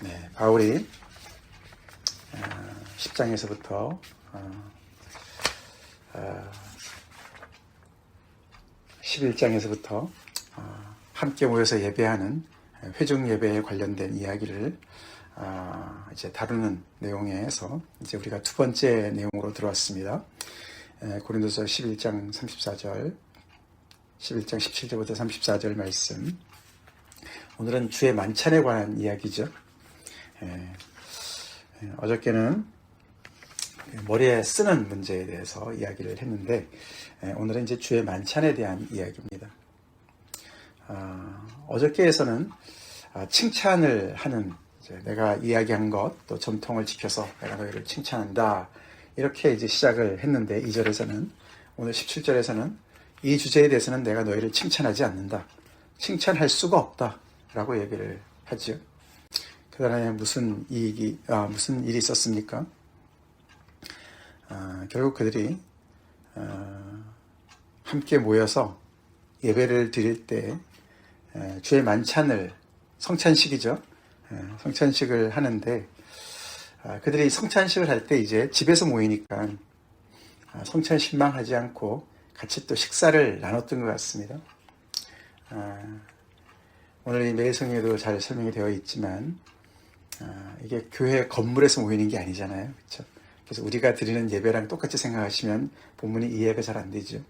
네, 바울이 10장에서부터 11장에서부터 함께 모여서 예배하는 회중 예배에 관련된 이야기를 이제 다루는 내용에서 이제 우리가 두 번째 내용으로 들어왔습니다. 고린도서 11장 34절, 11장 17절부터 34절 말씀. 오늘은 주의 만찬에 관한 이야기죠. 어저께는 머리에 쓰는 문제에 대해서 이야기를 했는데 오늘은 이제 주의 만찬에 대한 이야기입니다. 어저께에서는 칭찬을 하는, 이제 내가 이야기한 것, 또 전통을 지켜서 내가 너희를 칭찬한다, 이렇게 이제 시작을 했는데, 2절에서는, 오늘 17절에서는 이 주제에 대해서는 내가 너희를 칭찬하지 않는다, 칭찬할 수가 없다 라고 얘기를 하죠. 그 다음에 무슨 일이 있었습니까? 결국 그들이 함께 모여서 예배를 드릴 때 주의 만찬을, 성찬식이죠. 성찬식을 하는데, 그들이 성찬식을 할 때 이제 집에서 모이니까 성찬식만 하지 않고 같이 또 식사를 나눴던 것 같습니다. 오늘 이 매일성경에도 잘 설명이 되어 있지만 이게 교회 건물에서 모이는 게 아니잖아요. 그렇죠? 그래서 우리가 드리는 예배랑 똑같이 생각하시면 본문이 이해가 잘 안 되죠.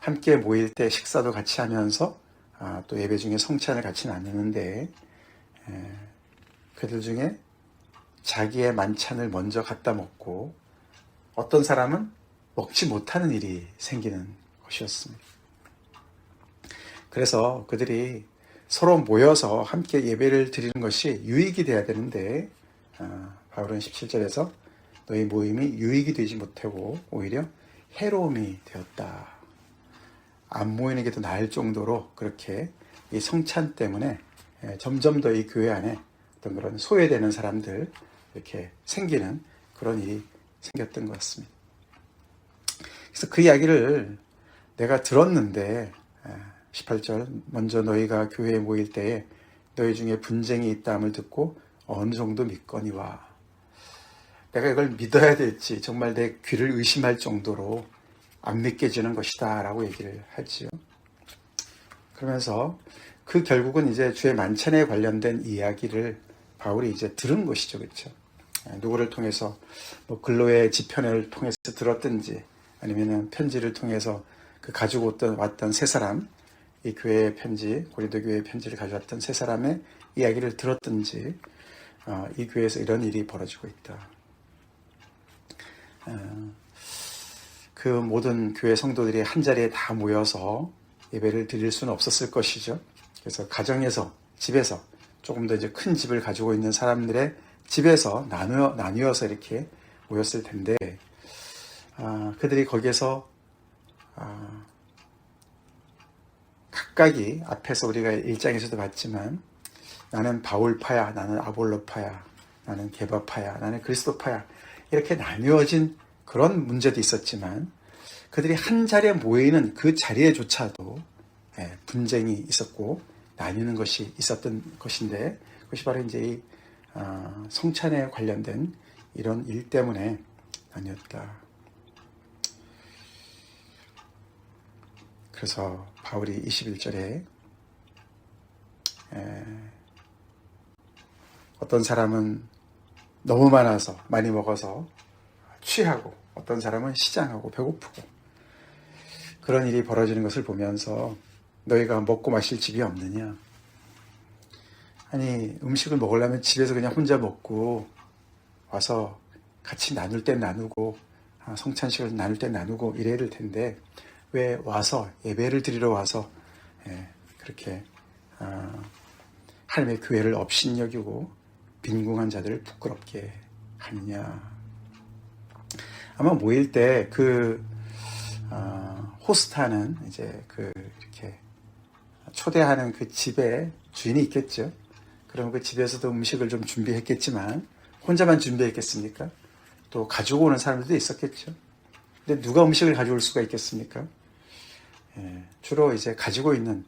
함께 모일 때 식사도 같이 하면서 또 예배 중에 성찬을 같이 나누는데, 그들 중에 자기의 만찬을 먼저 갖다 먹고 어떤 사람은 먹지 못하는 일이 생기는 것이었습니다. 그래서 그들이 서로 모여서 함께 예배를 드리는 것이 유익이 돼야 되는데, 바울은 17절에서 너희 모임이 유익이 되지 못하고 오히려 해로움이 되었다. 안 모이는 게 더 나을 정도로 그렇게 이 성찬 때문에 점점 더 이 교회 안에 어떤 그런 소외되는 사람들, 이렇게 생기는 그런 일이 생겼던 것 같습니다. 그래서 그 이야기를 내가 들었는데, 18절, 먼저 너희가 교회에 모일 때에 너희 중에 분쟁이 있다함을 듣고 어느 정도 믿거니와. 내가 이걸 믿어야 될지 정말 내 귀를 의심할 정도로 안 믿겨지는 것이다 라고 얘기를 하지요. 그러면서 그 결국은 이제 주의 만찬에 관련된 이야기를 바울이 이제 들은 것이죠. 그렇죠? 누구를 통해서, 뭐 근로의 지편을 통해서 들었든지, 아니면 편지를 통해서 그 가지고 왔던 세 사람, 이 교회의 편지, 고린도 교회의 편지를 가져왔던 세 사람의 이야기를 들었든지, 이 교회에서 이런 일이 벌어지고 있다. 그 모든 교회 성도들이 한자리에 다 모여서 예배를 드릴 수는 없었을 것이죠. 그래서 가정에서, 집에서, 조금 더 이제 큰 집을 가지고 있는 사람들의 집에서 나뉘어서 이렇게 모였을 텐데, 그들이 거기에서 각각이, 앞에서 우리가 1장에서도 봤지만, 나는 바울파야, 나는 아볼로파야, 나는 게바파야, 나는 그리스도파야, 이렇게 나뉘어진 그런 문제도 있었지만, 그들이 한 자리에 모이는 그 자리에조차도 분쟁이 있었고 나뉘는 것이 있었던 것인데, 그것이 바로 이제 이 성찬에 관련된 이런 일 때문에 나뉘었다. 그래서 바울이 21절에 어떤 사람은 너무 많아서, 많이 먹어서 취하고, 어떤 사람은 시장하고 배고프고, 그런 일이 벌어지는 것을 보면서 너희가 먹고 마실 집이 없느냐? 아니, 음식을 먹으려면 집에서 그냥 혼자 먹고 와서 같이 나눌 땐 나누고, 성찬식을 나눌 땐 나누고 이래야 될 텐데, 왜 와서, 예배를 드리러 와서 그렇게 하나님의 교회를 업신여기고 빈궁한 자들을 부끄럽게 하느냐? 아마 모일 때 호스트하는, 이제 이렇게 초대하는 그 집에 주인이 있겠죠. 그럼 그 집에서도 음식을 좀 준비했겠지만, 혼자만 준비했겠습니까? 또 가지고 오는 사람들도 있었겠죠. 근데 누가 음식을 가져올 수가 있겠습니까? 주로 이제 가지고 있는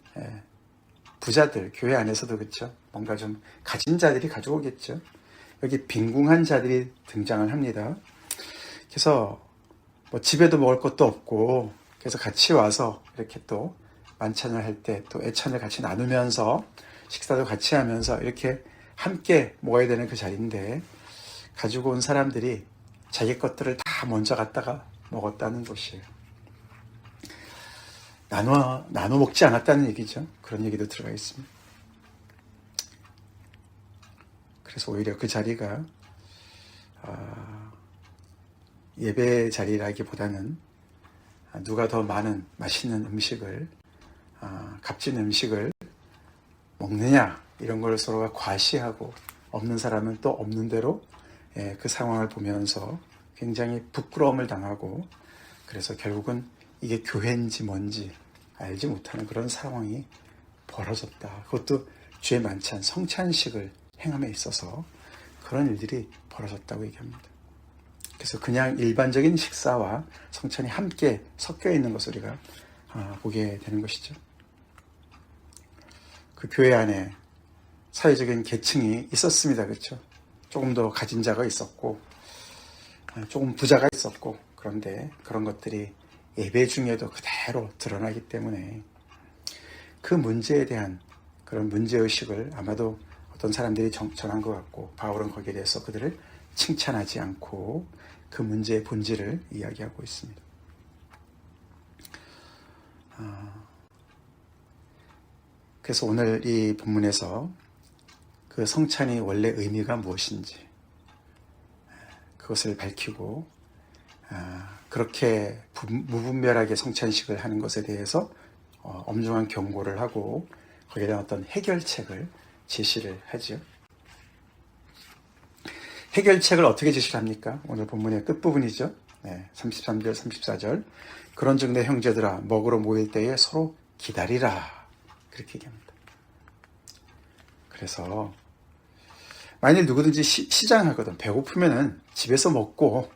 부자들, 교회 안에서도 그렇죠. 뭔가 좀 가진 자들이 가져오겠죠. 여기 빈궁한 자들이 등장을 합니다. 그래서 뭐 집에도 먹을 것도 없고, 그래서 같이 와서 이렇게 또 만찬을 할 때 또 애찬을 같이 나누면서 식사도 같이 하면서 이렇게 함께 먹어야 되는 그 자리인데, 가지고 온 사람들이 자기 것들을 다 먼저 갖다가 먹었다는 것이에요. 나눠 먹지 않았다는 얘기죠. 그런 얘기도 들어가 있습니다. 그래서 오히려 그 자리가 예배 자리라기보다는 누가 더 많은 맛있는 음식을, 값진 음식을 먹느냐, 이런 걸 서로가 과시하고, 없는 사람은 또 없는 대로 그 상황을 보면서 굉장히 부끄러움을 당하고, 그래서 결국은 이게 교회인지 뭔지 알지 못하는 그런 상황이 벌어졌다. 그것도 주의 만찬, 성찬식을 행함에 있어서 그런 일들이 벌어졌다고 얘기합니다. 그래서 그냥 일반적인 식사와 성찬이 함께 섞여 있는 것을 우리가 보게 되는 것이죠. 그 교회 안에 사회적인 계층이 있었습니다. 그렇죠? 조금 더 가진 자가 있었고, 조금 부자가 있었고, 그런데 그런 것들이 예배 중에도 그대로 드러나기 때문에 그 문제에 대한 그런 문제의식을 아마도 어떤 사람들이 전한 것 같고, 바울은 거기에 대해서 그들을 칭찬하지 않고 그 문제의 본질을 이야기하고 있습니다. 그래서 오늘 이 본문에서 그 성찬이 원래 의미가 무엇인지 그것을 밝히고, 그렇게 무분별하게 성찬식을 하는 것에 대해서 엄중한 경고를 하고 거기에 대한 어떤 해결책을 제시를 하죠. 해결책을 어떻게 제시를 합니까? 오늘 본문의 끝부분이죠. 33절, 34절. 그런즉 내 형제들아, 먹으러 모일 때에 서로 기다리라. 그렇게 얘기합니다. 그래서 만일 누구든지 시장하거든, 배고프면은 집에서 먹고,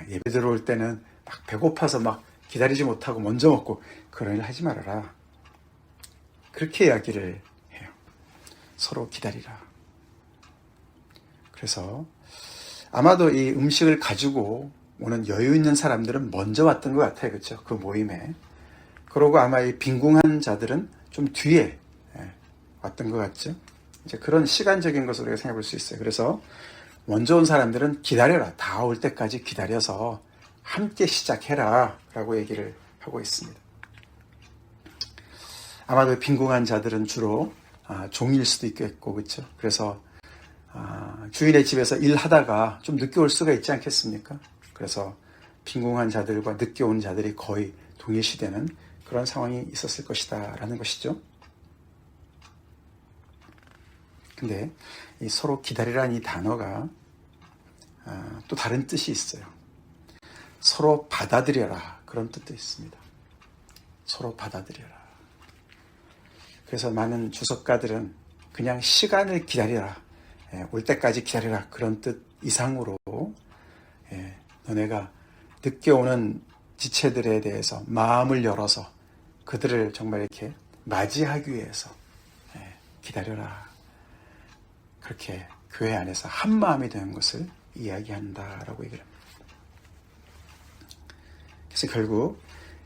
예배 들어올 때는 막 배고파서 막 기다리지 못하고 먼저 먹고, 그런 일 하지 말아라. 그렇게 이야기를 해요. 서로 기다리라. 그래서 아마도 이 음식을 가지고 오는 여유 있는 사람들은 먼저 왔던 것 같아요. 그렇죠? 그 모임에. 그러고 아마 이 빈궁한 자들은 좀 뒤에 왔던 것 같죠? 이제 그런 시간적인 것을 우리가 생각해 볼 수 있어요. 그래서 먼저 온 사람들은 기다려라. 다 올 때까지 기다려서 함께 시작해라. 라고 얘기를 하고 있습니다. 아마도 빈궁한 자들은 주로 종일 수도 있겠고, 그렇죠? 그래서 주인의 집에서 일하다가 좀 늦게 올 수가 있지 않겠습니까? 그래서 빈궁한 자들과 늦게 온 자들이 거의 동일시되는 그런 상황이 있었을 것이다 라는 것이죠. 근데 이 서로 기다리라는 이 단어가 또 다른 뜻이 있어요. 서로 받아들여라, 그런 뜻도 있습니다. 서로 받아들여라. 그래서 많은 주석가들은 그냥 시간을 기다려라, 올 때까지 기다려라, 그런 뜻 이상으로 너네가 늦게 오는 지체들에 대해서 마음을 열어서 그들을 정말 이렇게 맞이하기 위해서 기다려라, 그렇게 교회 안에서 한 마음이 되는 것을 이야기한다라고 얘기를 합니다. 그래서 결국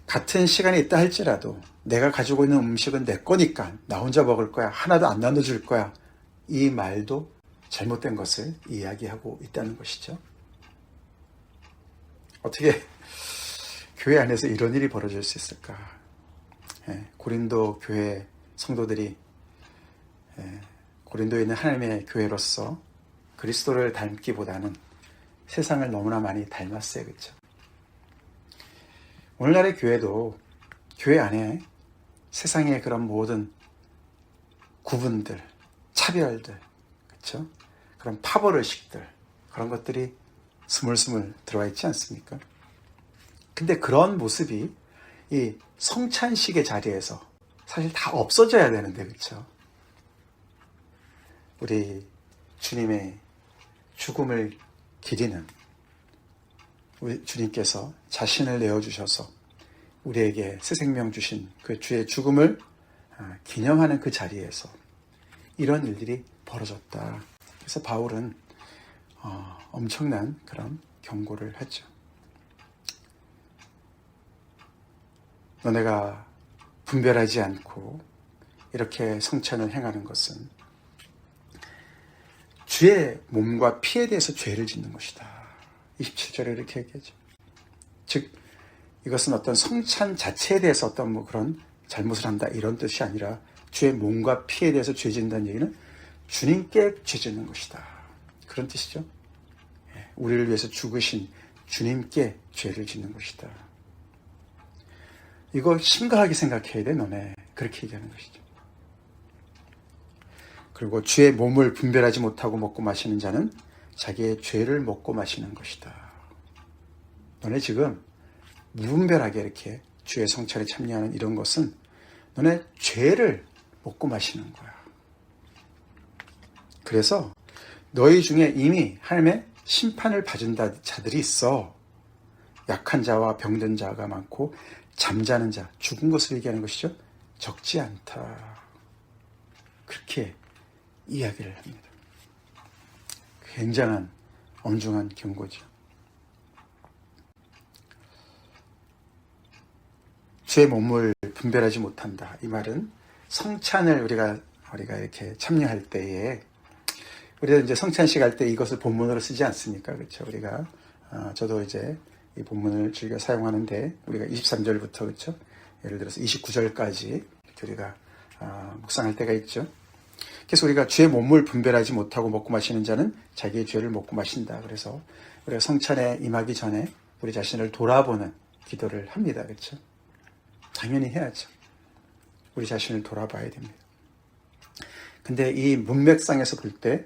같은 시간에 있다 할지라도 내가 가지고 있는 음식은 내 거니까 나 혼자 먹을 거야, 하나도 안 나눠줄 거야, 이 말도 잘못된 것을 이야기하고 있다는 것이죠. 어떻게 교회 안에서 이런 일이 벌어질 수 있을까? 고린도 교회 성도들이 고린도에 있는 하나님의 교회로서 그리스도를 닮기보다는 세상을 너무나 많이 닮았어요. 그렇죠? 오늘날의 교회도 교회 안에 세상의 그런 모든 구분들, 차별들, 그렇죠? 그런 파벌의식들, 그런 것들이 스물스물 들어와 있지 않습니까? 근데 그런 모습이 이 성찬식의 자리에서 사실 다 없어져야 되는데, 그렇죠? 우리 주님의 죽음을 기리는 우리 주님께서 자신을 내어주셔서 우리에게 새 생명 주신 그 주의 죽음을 기념하는 그 자리에서 이런 일들이 벌어졌다. 그래서 바울은 엄청난 그런 경고를 했죠. 너네가 분별하지 않고 이렇게 성찬을 행하는 것은 주의 몸과 피에 대해서 죄를 짓는 것이다. 27절에 이렇게 얘기하죠. 즉 이것은 어떤 성찬 자체에 대해서 어떤 뭐 그런 잘못을 한다 이런 뜻이 아니라 주의 몸과 피에 대해서 죄 짓는다는 얘기는 주님께 죄 짓는 것이다. 그런 뜻이죠. 우리를 위해서 죽으신 주님께 죄를 짓는 것이다. 이거 심각하게 생각해야 돼 너네. 그렇게 얘기하는 것이죠. 그리고 주의 몸을 분별하지 못하고 먹고 마시는 자는 자기의 죄를 먹고 마시는 것이다. 너네 지금 무분별하게 이렇게 주의 성찬에 참여하는 이런 것은 너네 죄를 먹고 마시는 거야. 그래서 너희 중에 이미 하나님의 심판을 받은 자들이 있어. 약한 자와 병든 자가 많고 잠자는 자, 죽은 것을 얘기하는 것이죠. 적지 않다. 그렇게 이야기를 합니다. 굉장한 엄중한 경고죠. 주의 몸을 분별하지 못한다. 이 말은 성찬을 우리가 이렇게 참여할 때에 우리가 이제 성찬식 할 때 이것을 본문으로 쓰지 않습니까? 그렇죠? 우리가 저도 이제 이 본문을 즐겨 사용하는데 우리가 23절부터 그렇죠? 예를 들어서 29절까지 이렇게 우리가 묵상할 때가 있죠. 그래서 우리가 주의 몸을 분별하지 못하고 먹고 마시는 자는 자기의 죄를 먹고 마신다. 그래서 우리가 성찬에 임하기 전에 우리 자신을 돌아보는 기도를 합니다. 그렇죠? 당연히 해야죠. 우리 자신을 돌아봐야 됩니다. 근데 이 문맥상에서 볼 때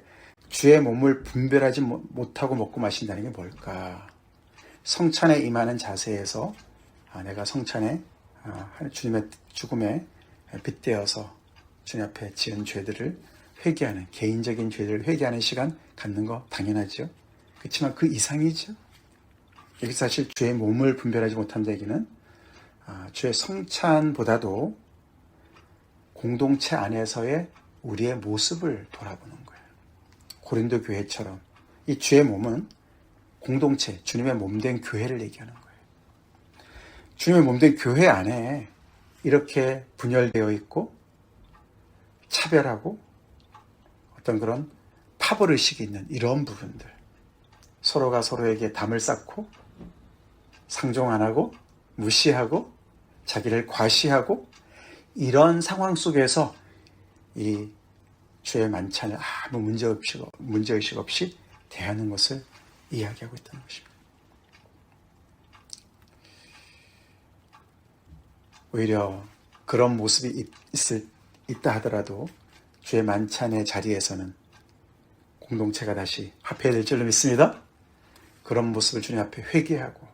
주의 몸을 분별하지 못하고 먹고 마신다는 게 뭘까? 성찬에 임하는 자세에서 내가 성찬에 주님의 죽음에 빗대어서 주님 앞에 지은 죄들을 회개하는, 개인적인 죄들을 회개하는 시간 갖는 거 당연하죠. 그렇지만 그 이상이죠. 여기 사실 주의 몸을 분별하지 못한다 얘기는 주의 성찬보다도 공동체 안에서의 우리의 모습을 돌아보는 거예요. 고린도 교회처럼 이 주의 몸은 공동체, 주님의 몸된 교회를 얘기하는 거예요. 주님의 몸된 교회 안에 이렇게 분열되어 있고 차별하고 어떤 그런 파벌의식이 있는 이런 부분들, 서로가 서로에게 담을 쌓고 상종 안 하고 무시하고 자기를 과시하고 이런 상황 속에서 이 주의 만찬을 아무 문제의식 없이 대하는 것을 이야기하고 있다는 것입니다. 오히려 그런 모습이 있다 하더라도 주의 만찬의 자리에서는 공동체가 다시 합해야 될 줄로 믿습니다. 그런 모습을 주님 앞에 회개하고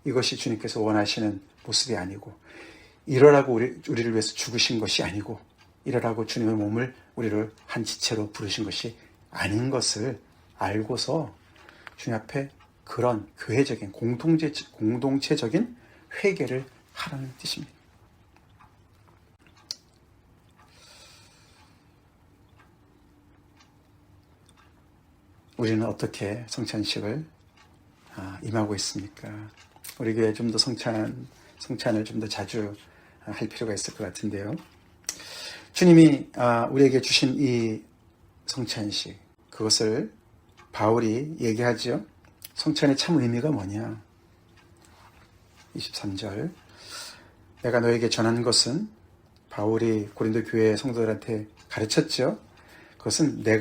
이것이 주님께서 원하시는 모습이 아니고 이러라고 우리를 위해서 죽으신 것이 아니고 이러라고 주님의 몸을 우리를 한 지체로 부르신 것이 아닌 것을 알고서 주님 앞에 그런 교회적인 공동체적인 회개를 하라는 뜻입니다. 우리는 어떻게 성찬식을 임하고 있습니까? 우리 교회 좀 더 성찬을 좀 더 자주 할 필요가 있을 것 같은데요. 주님이 우리에게 주신 이 성찬식, 그것을 바울이 얘기하죠. 성찬의 참 의미가 뭐냐? 23절. 내가 너에게 전한 것은 바울이 고린도 교회 성도들한테 가르쳤죠. 그것은 내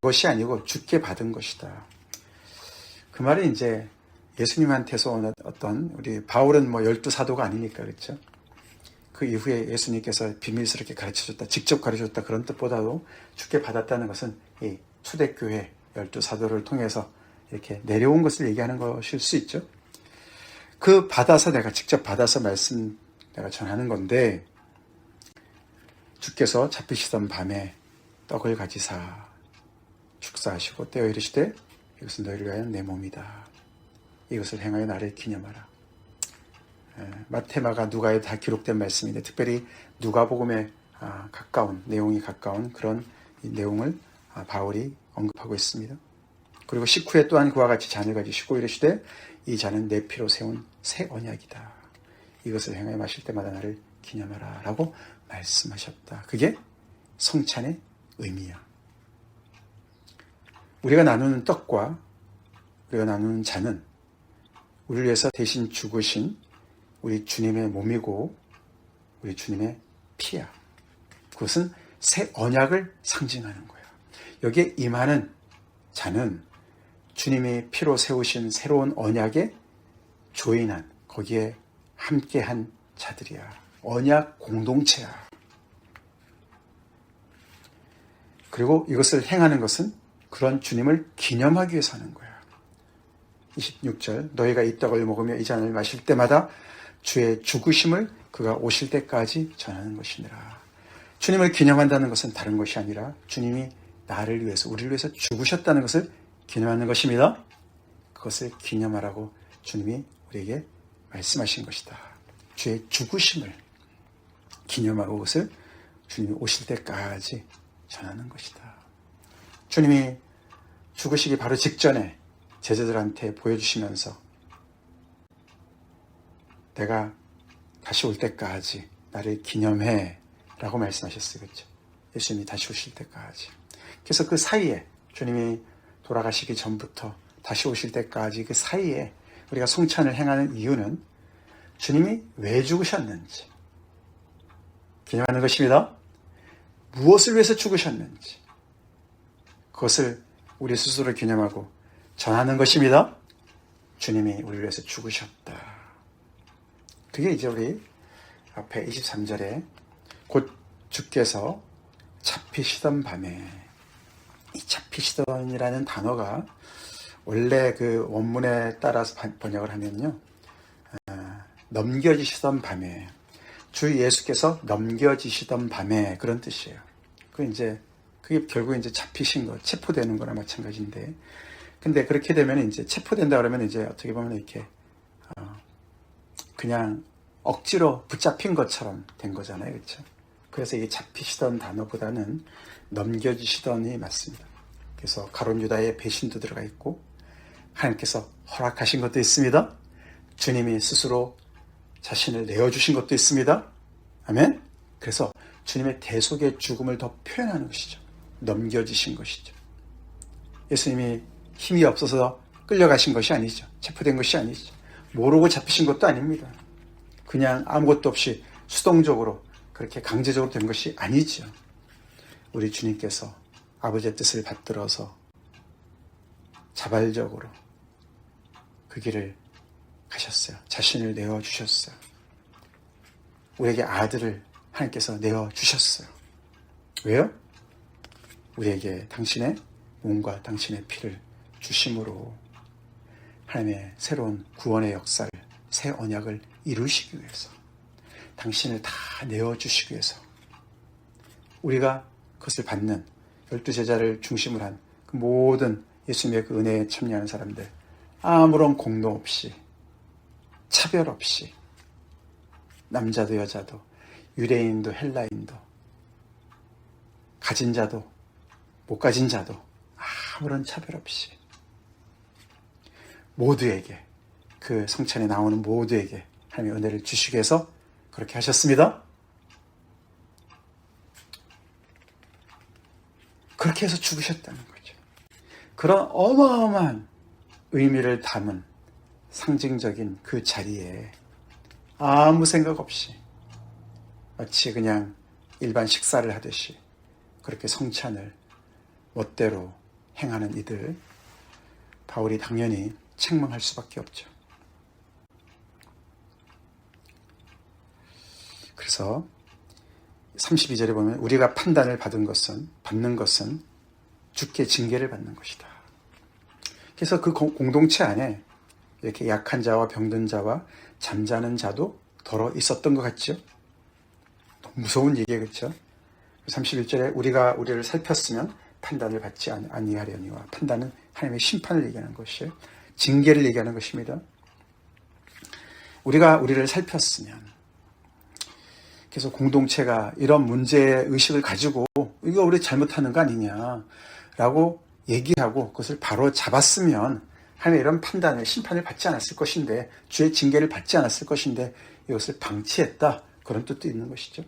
것이 아니고 주께 받은 것이다. 그 말은 이제 예수님한테서 온 어떤 우리 바울은 12사도가 아니니까 그렇죠. 그 이후에 예수님께서 비밀스럽게 가르쳐줬다, 직접 가르쳐줬다 그런 뜻보다도 주께 받았다는 것은 이 초대교회 12사도를 통해서 이렇게 내려온 것을 얘기하는 것일 수 있죠. 그 받아서 내가 직접 받아서 말씀 내가 전하는 건데 주께서 잡히시던 밤에 떡을 가지사 축사하시고 떼어 이르시되 이것은 너희를 위하여 내 몸이다. 이것을 행하여 나를 기념하라. 마태, 마가, 누가에 다 기록된 말씀인데 특별히 누가복음에 가까운 내용이 가까운 그런 이 내용을 바울이 언급하고 있습니다. 그리고 19회 또한 그와 같이 잔을 가지시고 이르시되 이 잔은 내 피로 세운 새 언약이다. 이것을 행하여 마실 때마다 나를 기념하라 라고 말씀하셨다. 그게 성찬의 의미야. 우리가 나누는 떡과 우리가 나누는 잔은 우리를 위해서 대신 죽으신 우리 주님의 몸이고 우리 주님의 피야. 그것은 새 언약을 상징하는 거야. 여기에 임하는 잔은 주님이 피로 세우신 새로운 언약에 조인한, 거기에 함께한 자들이야. 언약 공동체야. 그리고 이것을 행하는 것은 그런 주님을 기념하기 위해서 하는 거야. 26절 너희가 이 떡을 먹으며 이 잔을 마실 때마다 주의 죽으심을 그가 오실 때까지 전하는 것이니라. 주님을 기념한다는 것은 다른 것이 아니라 주님이 나를 위해서, 우리를 위해서 죽으셨다는 것을 기념하는 것입니다. 그것을 기념하라고 주님이 우리에게 말씀하신 것이다. 주의 죽으심을 기념하고 그것을 주님이 오실 때까지 전하는 것이다. 주님이 죽으시기 바로 직전에 제자들한테 보여주시면서 내가 다시 올 때까지 나를 기념해 라고 말씀하셨어요. 그렇죠? 예수님이 다시 오실 때까지. 그래서 그 사이에 주님이 돌아가시기 전부터 다시 오실 때까지 그 사이에 우리가 성찬을 행하는 이유는 주님이 왜 죽으셨는지 기념하는 것입니다. 무엇을 위해서 죽으셨는지 그것을 우리 스스로 기념하고 전하는 것입니다. 주님이 우리를 위해서 죽으셨다. 그게 이제 우리 앞에 23절에 곧 주께서 잡히시던 밤에, 이 잡히시던이라는 단어가 원래 그 원문에 따라서 번역을 하면요, 넘겨지시던 밤에, 주 예수께서 넘겨지시던 밤에, 그런 뜻이에요. 그게 결국 이제 잡히신 거, 체포되는 거나 마찬가지인데, 근데 그렇게 되면 이제 체포된다 그러면 이제 어떻게 보면 이렇게 그냥 억지로 붙잡힌 것처럼 된 거잖아요, 그렇죠? 그래서 이게 잡히시던 단어보다는 넘겨지시던이 맞습니다. 그래서 가룟 유다의 배신도 들어가 있고 하나님께서 허락하신 것도 있습니다. 주님이 스스로 자신을 내어주신 것도 있습니다. 아멘. 그래서 주님의 대속의 죽음을 더 표현하는 것이죠. 넘겨지신 것이죠. 예수님이 힘이 없어서 끌려가신 것이 아니죠. 체포된 것이 아니죠. 모르고 잡히신 것도 아닙니다. 그냥 아무것도 없이 수동적으로 그렇게 강제적으로 된 것이 아니죠. 우리 주님께서 아버지의 뜻을 받들어서 자발적으로 그 길을 가셨어요. 자신을 내어주셨어요. 우리에게 아들을 하나님께서 내어주셨어요. 왜요? 우리에게 당신의 몸과 당신의 피를 주심으로 하나님의 새로운 구원의 역사를, 새 언약을 이루시기 위해서, 당신을 다 내어주시기 위해서, 우리가 그것을 받는 12제자를 중심으로 한 그 모든 예수님의 그 은혜에 참여하는 사람들, 아무런 공로 없이, 차별 없이, 남자도 여자도, 유대인도 헬라인도, 가진 자도 못 가진 자도 아무런 차별 없이 모두에게, 그 성찬에 나오는 모두에게 하나님의 은혜를 주시기 위해서 그렇게 하셨습니다. 그렇게 해서 죽으셨다는 거죠. 그런 어마어마한 의미를 담은 상징적인 그 자리에 아무 생각 없이 마치 그냥 일반 식사를 하듯이 그렇게 성찬을 멋대로 행하는 이들, 바울이 당연히 책망할 수밖에 없죠. 그래서 32절에 보면 우리가 판단을 받는 것은 주께 징계를 받는 것이다. 그래서 그 공동체 안에 이렇게 약한 자와 병든 자와 잠자는 자도 덜어 있었던 것 같죠? 너무 무서운 얘기예요, 그렇죠? 31절에 우리를 살폈으면 판단을 받지 아니하려니와, 판단은 하나님의 심판을 얘기하는 것이에요. 징계를 얘기하는 것입니다. 우리를 살폈으면, 그래서 공동체가 이런 문제 의식을 가지고 이거 우리 잘못하는 거 아니냐라고 얘기하고 그것을 바로 잡았으면 하나님의 이런 판단을 심판을 받지 않았을 것인데 주의 징계를 받지 않았을 것인데 이것을 방치했다 그런 뜻도 있는 것이죠.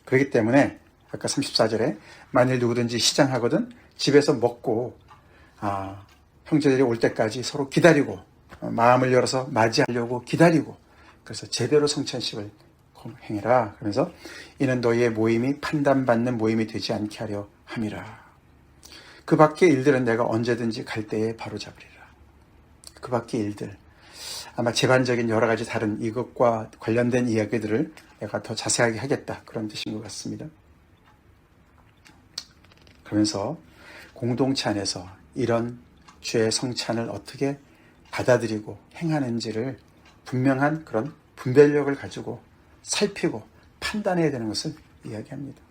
그렇기 때문에 아까 34절에 만일 누구든지 시장하거든 집에서 먹고 형제들이 올 때까지 서로 기다리고 마음을 열어서 맞이하려고 기다리고 그래서 제대로 성찬식을 행해라. 그러면서 이는 너희의 모임이 판단받는 모임이 되지 않게 하려 함이라. 그 밖의 일들은 내가 언제든지 갈 때에 바로잡으리라. 그 밖의 일들 아마 제반적인 여러 가지 다른 이것과 관련된 이야기들을 내가 더 자세하게 하겠다 그런 뜻인 것 같습니다. 그러면서 공동체 안에서 이런 주의 성찬을 어떻게 받아들이고 행하는지를 분명한 그런 분별력을 가지고 살피고 판단해야 되는 것을 이야기합니다.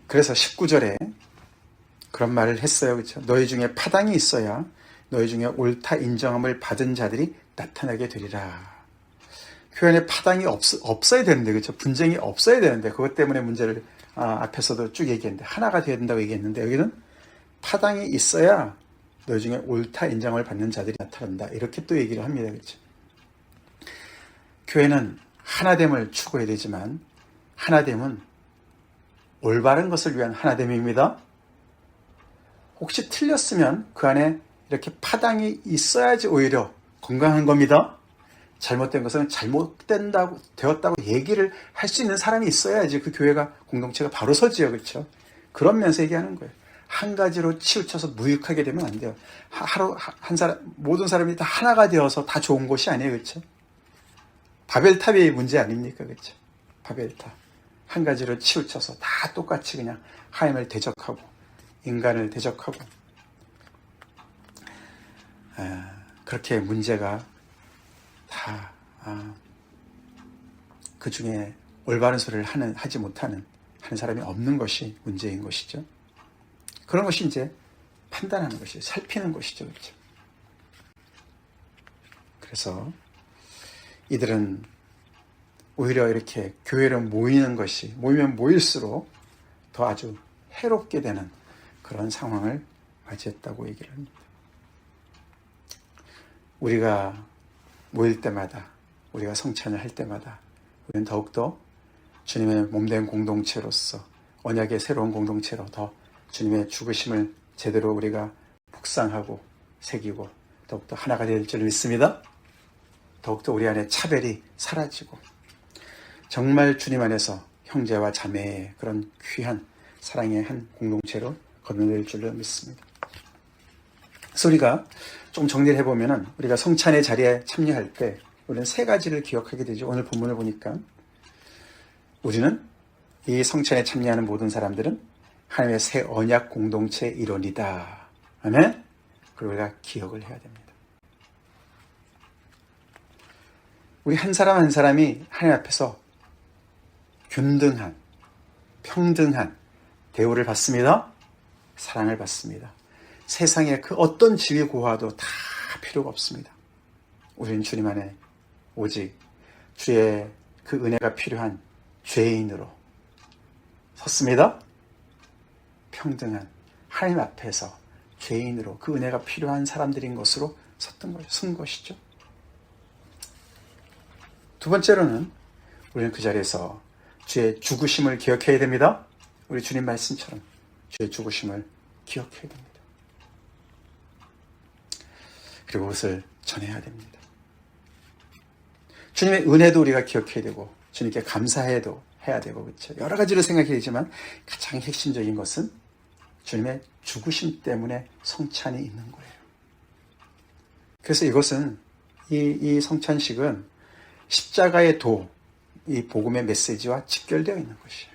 그래서 19절에 그런 말을 했어요. 그렇죠? 너희 중에 파당이 있어야 너희 중에 옳다 인정함을 받은 자들이 나타나게 되리라. 교회 안에 파당이 없어야 되는데, 그렇죠? 분쟁이 없어야 되는데, 그것 때문에 문제를 앞에서도 쭉 얘기했는데, 하나가 되어야 된다고 얘기했는데, 여기는 파당이 있어야 너희 중에 옳다 인정을 받는 자들이 나타난다. 이렇게 또 얘기를 합니다. 그렇죠? 교회는 하나됨을 추구해야 되지만, 하나됨은 올바른 것을 위한 하나됨입니다. 혹시 틀렸으면 그 안에 이렇게 파당이 있어야지 오히려 건강한 겁니다. 잘못된 것은 되었다고 얘기를 할 수 있는 사람이 있어야지 그 교회가 공동체가 바로 서지요. 그렇죠? 그런 면에서 얘기하는 거예요. 한 가지로 치우쳐서 무익하게 되면 안 돼요. 모든 사람이 다 하나가 되어서 다 좋은 것이 아니에요. 그렇죠? 바벨탑의 문제 아닙니까? 그렇죠? 바벨탑. 한 가지로 치우쳐서 다 똑같이 그냥 하나님을 대적하고 인간을 대적하고 그렇게 문제가 다 그 중에 올바른 소리를 하지 못하는 하는 사람이 없는 것이 문제인 것이죠. 그런 것이 이제 판단하는 것이죠. 살피는 것이죠. 그렇죠? 그래서 이들은 오히려 이렇게 교회로 모이는 것이 모이면 모일수록 더 아주 해롭게 되는 그런 상황을 맞이했다고 얘기를 합니다. 우리가 모일 때마다 우리가 성찬을 할 때마다 우리는 더욱더 주님의 몸된 공동체로서 언약의 새로운 공동체로 더 주님의 죽으심을 제대로 우리가 묵상하고 새기고 더욱더 하나가 될 줄 믿습니다. 더욱더 우리 안에 차별이 사라지고 정말 주님 안에서 형제와 자매의 그런 귀한 사랑의 한 공동체로 거듭날 줄로 믿습니다. 그래서 우리가 좀 정리를 해보면은 우리가 성찬의 자리에 참여할 때 우리는 세 가지를 기억하게 되죠. 오늘 본문을 보니까 우리는 이 성찬에 참여하는 모든 사람들은 하나님의 새 언약 공동체의 일원이다. 아멘? 그리고 우리가 기억을 해야 됩니다. 우리 한 사람 한 사람이 하나님 앞에서 균등한, 평등한 대우를 받습니다. 사랑을 받습니다. 세상에 그 어떤 지위 고하도 다 필요가 없습니다. 우리는 주님 안에 오직 주의 그 은혜가 필요한 죄인으로 섰습니다. 평등한 하나님 앞에서 죄인으로 그 은혜가 필요한 사람들인 것으로 선 것이죠. 두 번째로는 우리는 그 자리에서 주의 죽으심을 기억해야 됩니다. 우리 주님 말씀처럼 주의 죽으심을 기억해야 됩니다. 그리고 그것을 전해야 됩니다. 주님의 은혜도 우리가 기억해야 되고 주님께 감사해도 해야 되고 그렇죠. 여러 가지로 생각해야 되지만 가장 핵심적인 것은 주님의 죽으심 때문에 성찬이 있는 거예요. 그래서 이것은 이 성찬식은 십자가의 도, 이 복음의 메시지와 직결되어 있는 것이에요.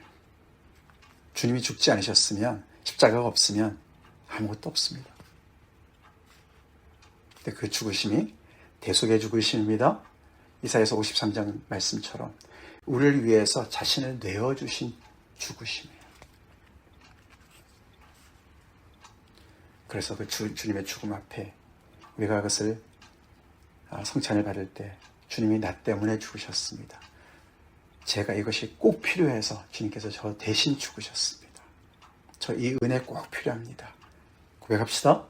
주님이 죽지 않으셨으면 십자가가 없으면 아무것도 없습니다. 근데 그 죽으심이 대속의 죽으심입니다. 이사야서 53장 말씀처럼 우리를 위해서 자신을 내어주신 죽으심이에요. 그래서 그 주님의 죽음 앞에 우리가 그것을 성찬을 받을 때 주님이 나 때문에 죽으셨습니다. 제가 이것이 꼭 필요해서 주님께서 저 대신 죽으셨습니다. 저 이 은혜 꼭 필요합니다. 고백합시다.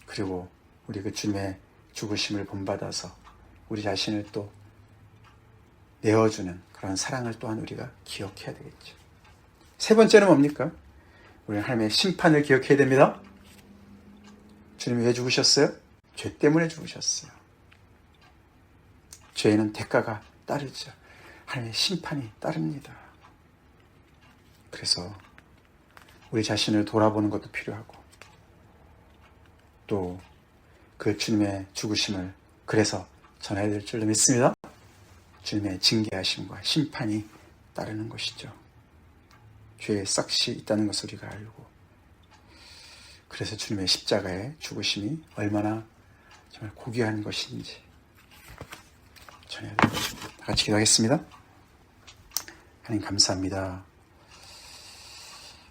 그리고 우리 그 주님의 죽으심을 본받아서 우리 자신을 또 내어주는 그런 사랑을 또한 우리가 기억해야 되겠죠. 세 번째는 뭡니까? 우리는 하나님의 심판을 기억해야 됩니다. 주님이 왜 죽으셨어요? 죄 때문에 죽으셨어요. 죄에는 대가가 따르죠. 하나님의 심판이 따릅니다. 그래서 우리 자신을 돌아보는 것도 필요하고 또 그 주님의 죽으심을 그래서 전해야 될 줄로 믿습니다. 주님의 징계하심과 심판이 따르는 것이죠. 죄의 싹이 있다는 것을 우리가 알고 그래서 주님의 십자가의 죽으심이 얼마나 정말 고귀한 것인지 전해야 됩니다. 다 같이 기도하겠습니다. 하나님 감사합니다.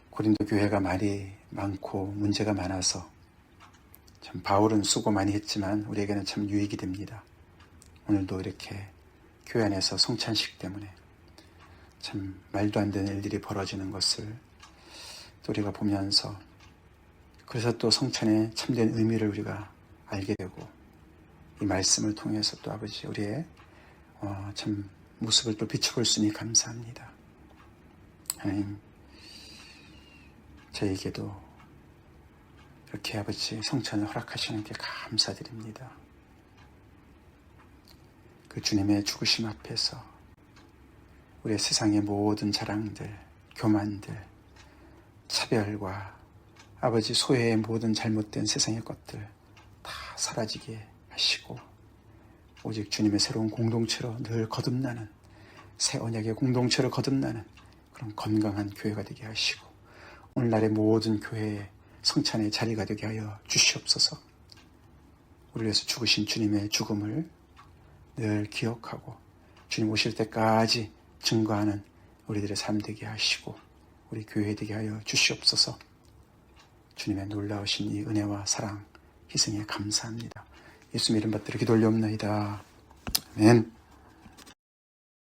고린도 교회가 말이 많고 문제가 많아서 참 바울은 수고 많이 했지만 우리에게는 참 유익이 됩니다. 오늘도 이렇게 교회 안에서 성찬식 때문에 참 말도 안 되는 일들이 벌어지는 것을 또 우리가 보면서 그래서 또 성찬의 참된 의미를 우리가 알게 되고 이 말씀을 통해서 또 아버지 우리의 참 모습을 또 비춰볼 수 있으니 감사합니다. 하나님 저에게도 이렇게 아버지 성찬을 허락하시는 게 감사드립니다. 그 주님의 죽으심 앞에서 우리의 세상의 모든 자랑들, 교만들, 차별과 아버지 소외의 모든 잘못된 세상의 것들 다 사라지게 하시고 오직 주님의 새로운 공동체로 늘 거듭나는 새 언약의 공동체로 거듭나는 그런 건강한 교회가 되게 하시고 오늘날의 모든 교회의 성찬의 자리가 되게 하여 주시옵소서. 우리를 위해서 죽으신 주님의 죽음을 늘 기억하고 주님 오실 때까지 증거하는 우리들의 삶 되게 하시고 우리 교회 되게 하여 주시옵소서. 주님의 놀라우신 이 은혜와 사랑, 희생에 감사합니다. 예수님 이름 받들어 기도 올려옵나이다. 아멘.